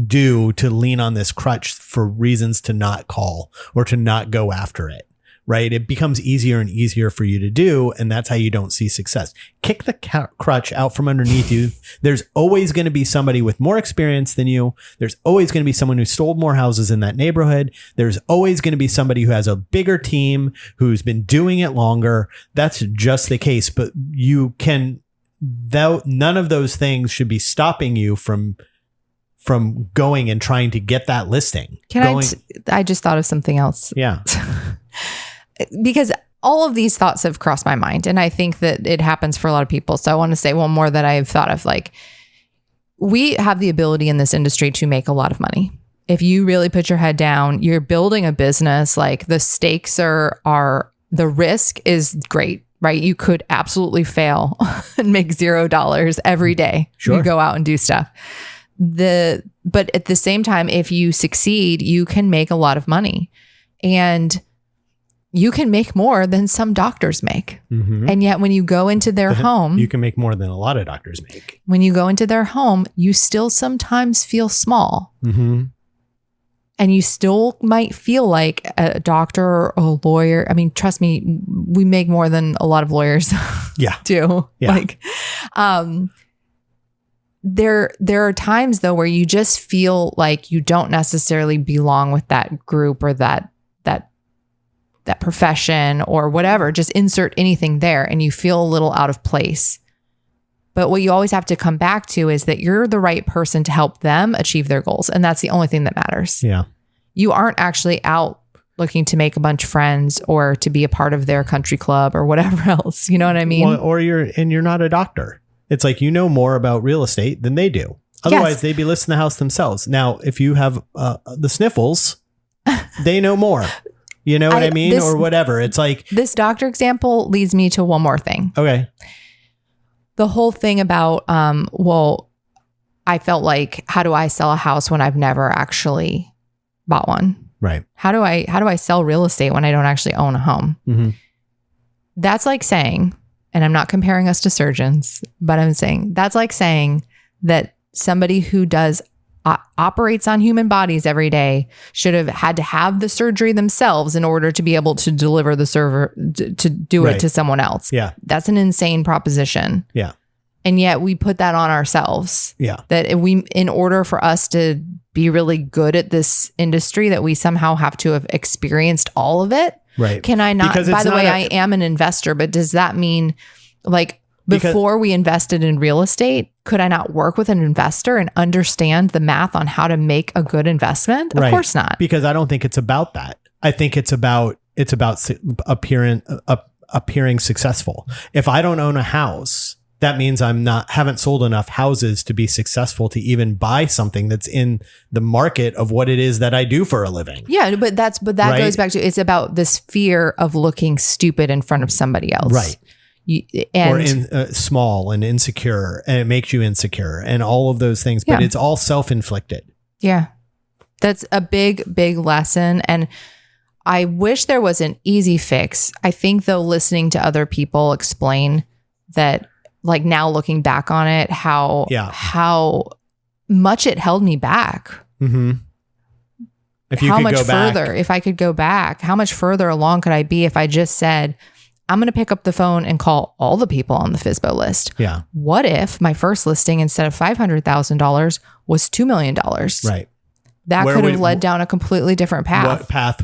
do to lean on this crutch for reasons to not call or to not go after it, right? It becomes easier and easier for you to do. And that's how you don't see success. Kick the crutch out from underneath you. There's always going to be somebody with more experience than you. There's always going to be someone who sold more houses in that neighborhood. There's always going to be somebody who has a bigger team, who's been doing it longer. That's just the case. But none of those things should be stopping you from going and trying to get that listing. I just thought of something else. Yeah. Because all of these thoughts have crossed my mind, and I think that it happens for a lot of people. So I want to say one more that I've thought of. Like, we have the ability in this industry to make a lot of money. If you really put your head down, you're building a business, like the stakes are the risk is great, right? You could absolutely fail and make $0 every day. Sure. You go out and do stuff. But at the same time, if you succeed, you can make a lot of money, and you can make more than some doctors make. Mm-hmm. And yet when you go into their home, you can make more than a lot of doctors make. When you go into their home, you still sometimes feel small. Mm-hmm. And you still might feel like a doctor or a lawyer. I mean, trust me, we make more than a lot of lawyers do. Yeah. Like, there are times though where you just feel like you don't necessarily belong with that group or that profession or whatever. Just insert anything there, and you feel a little out of place. But what you always have to come back to is that you're the right person to help them achieve their goals. And that's the only thing that matters. Yeah. You aren't actually out looking to make a bunch of friends or to be a part of their country club or whatever else. You know what I mean? Well, or you're not a doctor. It's like, you know more about real estate than they do. Otherwise, they'd be listing the house themselves. Now, if you have the sniffles, they know more. You know what I mean? Or whatever. It's like, this doctor example leads me to one more thing. Okay. The whole thing about, I felt like, how do I sell a house when I've never actually bought one? Right. How do I sell real estate when I don't actually own a home? Mm-hmm. That's like saying, and I'm not comparing us to surgeons, but I'm saying that's like saying that somebody who operates on human bodies every day should have had to have the surgery themselves in order to be able to deliver the to do it to someone else. Yeah. That's an insane proposition. Yeah. And yet we put that on ourselves. Yeah. That in order for us to be really good at this industry, that we somehow have to have experienced all of it. Right. Can I not? By the way, I am an investor, but does that mean like before we invested in real estate, could I not work with an investor and understand the math on how to make a good investment? Of course not. Because I don't think it's about that. I think it's about appearing successful. If I don't own a house, that means haven't sold enough houses to be successful to even buy something that's in the market of what it is that I do for a living. Yeah, but that goes back to, it's about this fear of looking stupid in front of somebody else. Right. Small and insecure, and it makes you insecure and all of those things, but it's all self-inflicted. Yeah. That's a big, big lesson. And I wish there was an easy fix. I think though, listening to other people explain that, like now looking back on it, how much it held me back. Mm-hmm. If I could go back, how much further along could I be if I just said, I'm going to pick up the phone and call all the people on the FSBO list. Yeah. What if my first listing, instead of $500,000, was $2 million? Right. That could have led down a completely different path. What path,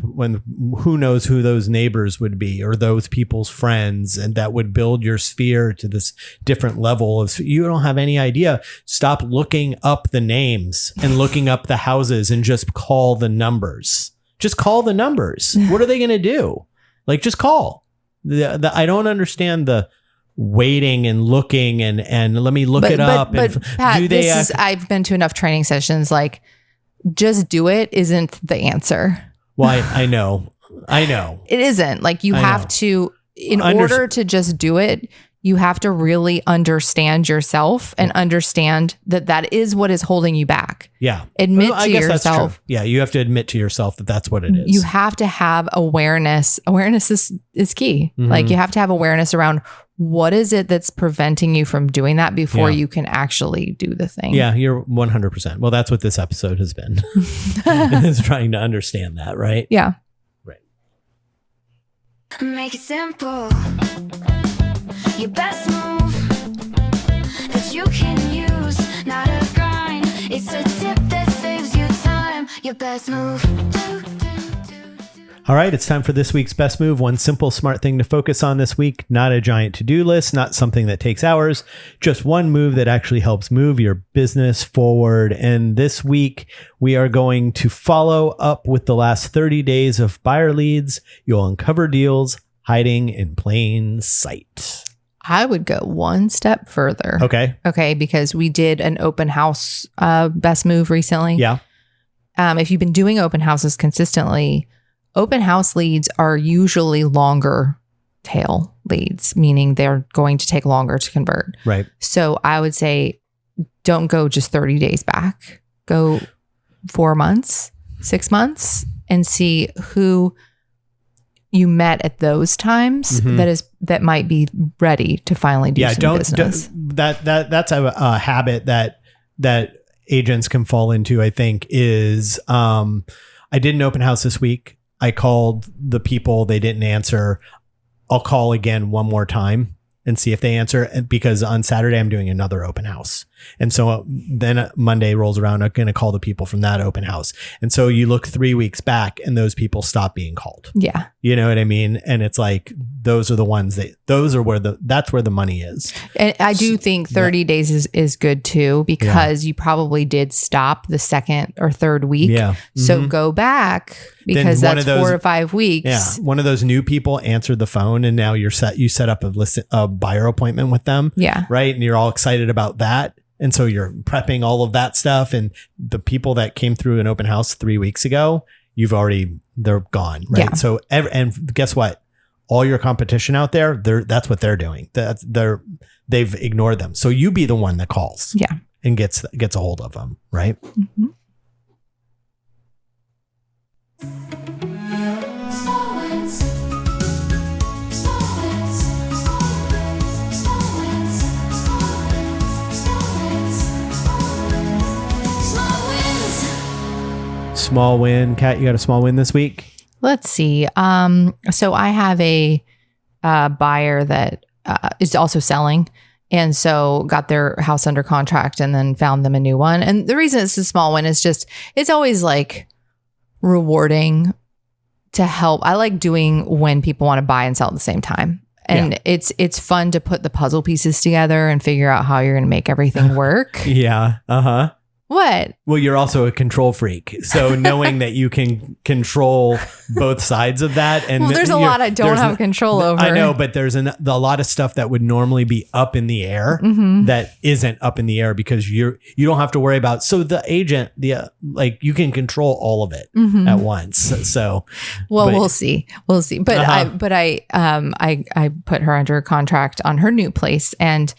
who knows who those neighbors would be or those people's friends, and that would build your sphere to this different level of, you don't have any idea. Stop looking up the names and looking up the houses and just call the numbers. Just call the numbers. What are they going to do? Like, just call. I don't understand the waiting and looking and let me look it up. But Pat, I've been to enough training sessions. Like, just do it isn't the answer. Well, I know. It isn't. Like, you have to, in order to just do it, you have to really understand yourself and understand that is what is holding you back. Yeah. Admit to yourself. That's true. Yeah. You have to admit to yourself that that's what it is. You have to have awareness. Awareness is key. Mm-hmm. Like, you have to have awareness around what is it that's preventing you from doing that before you can actually do the thing. Yeah, you're 100%. Well, that's what this episode has been. Is trying to understand that, right? Yeah. Right. Make it simple. Your best move that you can use, not a grind. It's a tip that saves you time. Your best move. All right, it's time for this week's best move. One simple, smart thing to focus on this week. Not a giant to-do list, not something that takes hours. Just one move that actually helps move your business forward. And this week, we are going to follow up with the last 30 days of buyer leads. You'll uncover deals hiding in plain sight. I would go one step further. Okay, because we did an open house best move recently. Yeah. If you've been doing open houses consistently, open house leads are usually longer tail leads, meaning they're going to take longer to convert. Right. So I would say don't go just 30 days back. Go 4 months, 6 months, and see who you met at those times that might be ready to finally do some business. That's a habit that agents can fall into, I think, is I did an open house this week. I called the people. They didn't answer. I'll call again one more time and see if they answer, because on Saturday I'm doing another open house. And so then Monday rolls around, I'm going to call the people from that open house. And so you look 3 weeks back and those people stop being called. Yeah. You know what I mean? And it's like, those are the ones that's where the money is. And I do think 30 days is good too, because you probably did stop the second or third week. Yeah. So go back, because that's 4 or 5 weeks. Yeah. One of those new people answered the phone and now you set up a buyer appointment with them. Yeah. Right. And you're all excited about that. And so you're prepping all of that stuff. And the people that came through an open house 3 weeks ago, they're gone. Right. Yeah. So, and guess what? All your competition out there, that's what they're doing. They've ignored them. So you be the one that calls. Yeah. And gets a hold of them. Right. Mm-hmm. Small win. Kat, you got a small win this week? Let's see. So I have a buyer that is also selling, and so got their house under contract and then found them a new one. And the reason it's a small one is just, it's always like rewarding to help. I like doing when people want to buy and sell at the same time. And it's fun to put the puzzle pieces together and figure out how you're going to make everything work. Yeah. Uh-huh. What? Well, you're also a control freak. So knowing that you can control both sides of that. And there's a lot I don't have control over. I know, but there's a lot of stuff that would normally be up in the air that isn't up in the air, because you don't have to worry about. So the agent, you can control all of it at once. So, we'll see. But I put her under a contract on her new place, and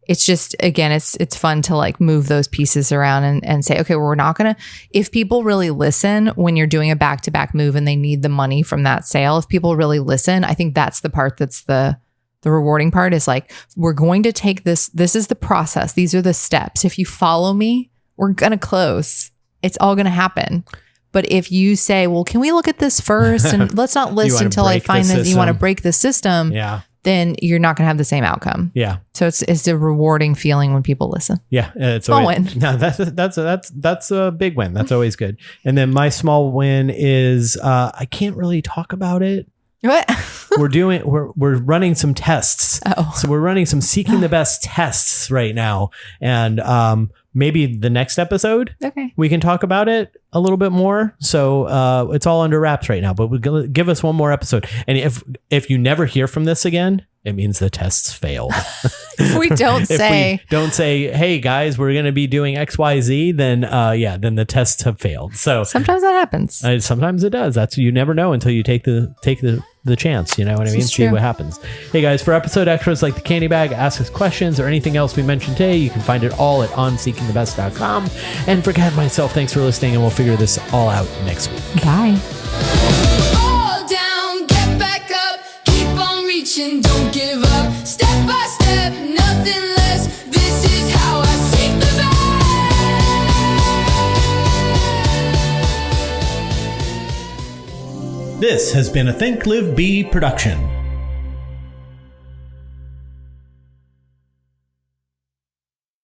it's just, again, it's fun to like move those pieces around and say, okay, we're not going to, if people really listen when you're doing a back-to-back move and they need the money from that sale, if people really listen, I think that's the part that's the rewarding part, is like, we're going to take this is the process. These are the steps. If you follow me, we're going to close. It's all going to happen. But if you say, well, can we look at this first? And let's not list until I find that you want to break the system. Yeah. Then you're not going to have the same outcome. Yeah. So it's a rewarding feeling when people listen. Yeah. It's small win. No, that's a big win. That's always good. And then my small win is, I can't really talk about it. What? we're running some tests. Oh. So we're running some Seeking the Best tests right now. And, maybe the next episode, we can talk about it a little bit more. So it's all under wraps right now, but we'll give us one more episode. And if you never hear from this again, it means the tests failed. If we don't say, hey guys, we're going to be doing XYZ, then then the tests have failed. So sometimes that happens. Sometimes it does. You never know until you take the chance. You know what I mean? See what happens. Hey guys, for episode extras like the candy bag, ask us questions, or anything else we mentioned today, you can find it all at onseekingthebest.com. And for Kat and myself, thanks for listening, and we'll figure this all out next week. Bye. Fall down, get back up, keep on reaching, don't give up. Step by step, nothing less. This is how I seek the best. This has been a Think, Live, Be production.